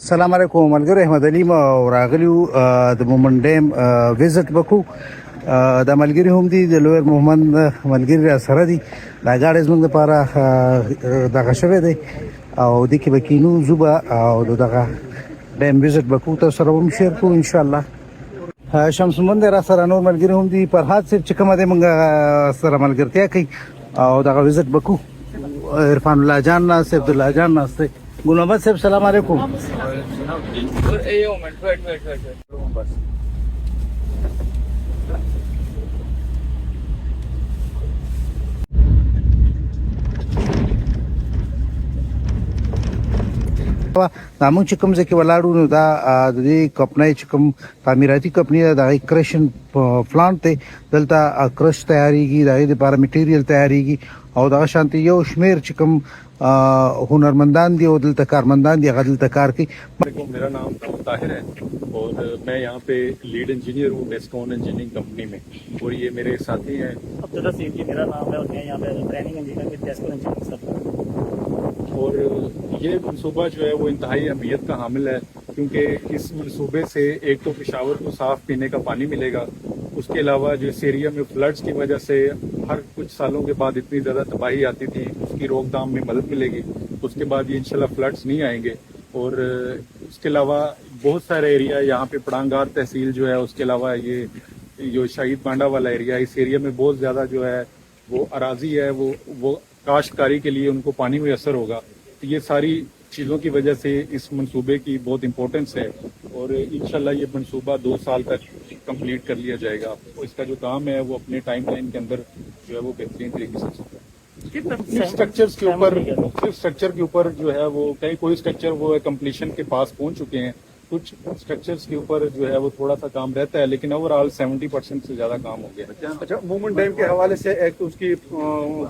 السلام علیکم ملګری احمد علي ما راغلیو د مومن ډیم وزټ وکړو. د ملګری هم دي د لویر محمد ملګری را سره دي. دا ګاډي زموږ لپاره دغه شوی دی او د کې به کینو زوبه او دغه ډیم وزټ وکړو. تاسو سره هم شیر کوو ان شاء الله. شمس مند را سره نور ملګری هم دي. فرحات صاحب چې کومه دی موږ سره ملګرتیا کوي او دغه وزټ وکړو. عرفان الله جان ناست، عبدالله جان ناست. گل محمد صاحب سلام علیکم. دا موږ چې کوم ځای کې ولاړو نو دا د دې کمپنۍ چې کوم تعمیراتي کمپنۍ ده د هغې کرشن پلانټ دی. دلته کرش تیاریږي، د هغې دپاره میټیریل تیاریږي او دغه شانتې یو شمېر چې کوم ہنرمندان دی اور دلتا کارمندان دی هغه دلته کار کوي. میرا نام طاہر ہے اور میں یہاں پہ لیڈ انجینئر ہوں نیسکون انجینئرنگ کمپنی میں، اور یہ میرے ساتھی ہیں عبداللہ سیف جی میرا نام ہے اور میں یہاں پہ ٹریننگ انجینئر وتھ نیسکون انجینئرنگ سر. اور یہ منصوبہ جو ہے وہ انتہائی اہمیت کا حامل ہے، کیونکہ اس منصوبے سے ایک تو پشاور کو صاف پینے کا پانی ملے گا، اس کے علاوہ جو اس ایریا میں فلڈز کی وجہ سے ہر کچھ سالوں کے بعد اتنی زیادہ تباہی آتی تھی، اس کی روک تھام میں مدد ملے گی. اس کے بعد یہ انشاءاللہ فلڈز نہیں آئیں گے. اور اس کے علاوہ بہت سارے ایریا یہاں پہ پڑانگار تحصیل جو ہے، اس کے علاوہ یہ جو شہید بانڈا والا ایریا، اس ایریا میں بہت زیادہ جو ہے وہ اراضی ہے، وہ کاشتکاری کے لیے ان کو پانی میسر ہوگا. تو یہ ساری چیزوں کی وجہ سے اس منصوبے کی بہت امپورٹنس ہے، اور انشاءاللہ یہ منصوبہ 2 سال تک کمپلیٹ کر لیا جائے گا. اس کا جو کام ہے وہ اپنے ٹائم لائن کے اندر جو ہے وہ بہترین طریقے سے چل رہا ہے. اسٹرکچرز کے اوپر صرف اسٹرکچر کے اوپر جو ہے وہ کوئی اسٹرکچر وہ کمپلیشن کے پاس پہنچ چکے ہیں، کچھ اسٹرکچرز کے اوپر جو ہے وہ تھوڑا سا کام رہتا ہے، لیکن اوور آل 70% سے زیادہ کام ہو گیا. اچھا، مومن ڈیم کے حوالے سے ایک تو اس کی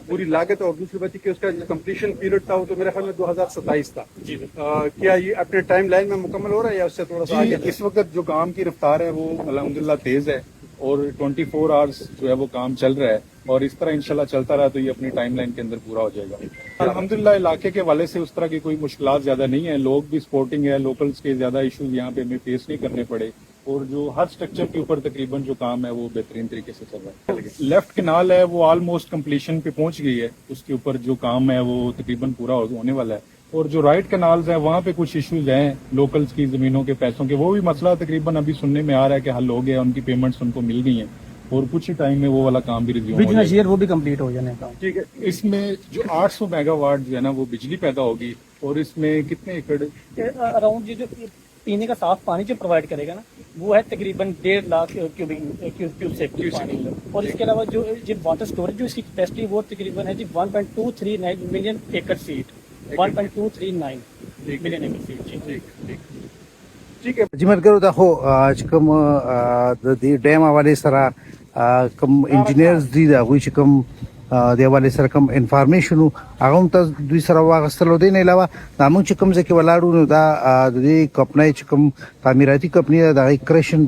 پوری لاگت اور دوسری بات کہ اس کا کمپلیشن پیریڈ تھا وہ تو میرے خیال میں 2027 تھا. جی کیا یہ اپنے ٹائم لائن میں مکمل ہو رہا ہے یا اس سے تھوڑا سا آگے؟ اس وقت جو کام کی رفتار ہے وہ الحمدللہ تیز ہے، اور 24 آورس جو ہے وہ کام چل رہا ہے، اور اس طرح انشاءاللہ چلتا رہا تو یہ اپنی ٹائم لائن کے اندر پورا ہو جائے گا. الحمدللہ علاقے کے حوالے سے اس طرح کی کوئی مشکلات زیادہ نہیں ہیں، لوگ بھی سپورٹنگ ہے، لوکلز کے زیادہ ایشوز یہاں پہ ہمیں فیس نہیں کرنے پڑے، اور جو ہر سٹرکچر کے اوپر تقریباً جو کام ہے وہ بہترین طریقے سے چل رہا ہے. لیفٹ کنال ہے وہ آلموسٹ کمپلیشن پہ پہنچ گئی ہے، اس کے اوپر جو کام ہے وہ تقریباً پورا ہونے والا ہے. اور جو رائٹ کنالز ہیں وہاں پہ کچھ ایشوز ہیں لوکلز کی زمینوں کے پیسوں کے، وہ بھی مسئلہ تقریباً ابھی سننے میں آ رہا ہے کہ حل ہو گیا، ان کی پیمنٹس ان کو مل گئی ہیں، اور کچھ ہی ٹائم میں وہ والا کام بھی ریزیوم ہو جائے گا. وہ بھی کمپلیٹ ہو جانے کا. ٹھیک ہے. اس میں جو 800 میگا واٹ جو ہے نا وہ بجلی پیدا ہوگی، اور اس میں کتنے ایکڑ اراؤنڈ جو پینے کا صاف پانی جو پرووائڈ کرے گا نا وہ ہے تقریباً 1.5 لاکھ کیوب پانی، اور اس کے علاوہ جو واٹر اسٹوریج جو اس کی کیپیسٹی وہ تقریباً ہے جی 1.239 ملین ایکڑ فیٹ. 1.239 ملین ایکڑ فیٹ. ٹھیک ہے جی ملګرو دا خو چې کوم د دې ډیم حوالې سره کوم انجینیرز دي د هغوی چې کوم د حوالې سره کوم انفارمیشن و هغه هم تاسو دوی سره واخیستلو. دې نه علاوه دا موږ چې کوم ځای کې ولاړو نو دا د دې کمپنۍ چې کوم تعمیراتي کمپنۍ ده د هغې کرشن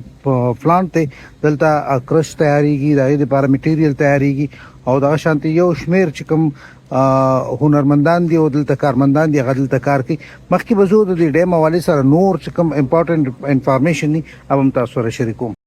پلانټ دی. دلته کرش تیاریږي، د هغې دپاره میټیریل تیاریږي او دغه شانتې یو شمېر چې کوم هنرمندان دی او دلته کارمندان دی هغه دلته کار کوي. مخکې به زه د دې ډیم حوالې سره نور چې کوم امپورټنټ انفارمیشن دي هغه هم تاسو سره شریکوم.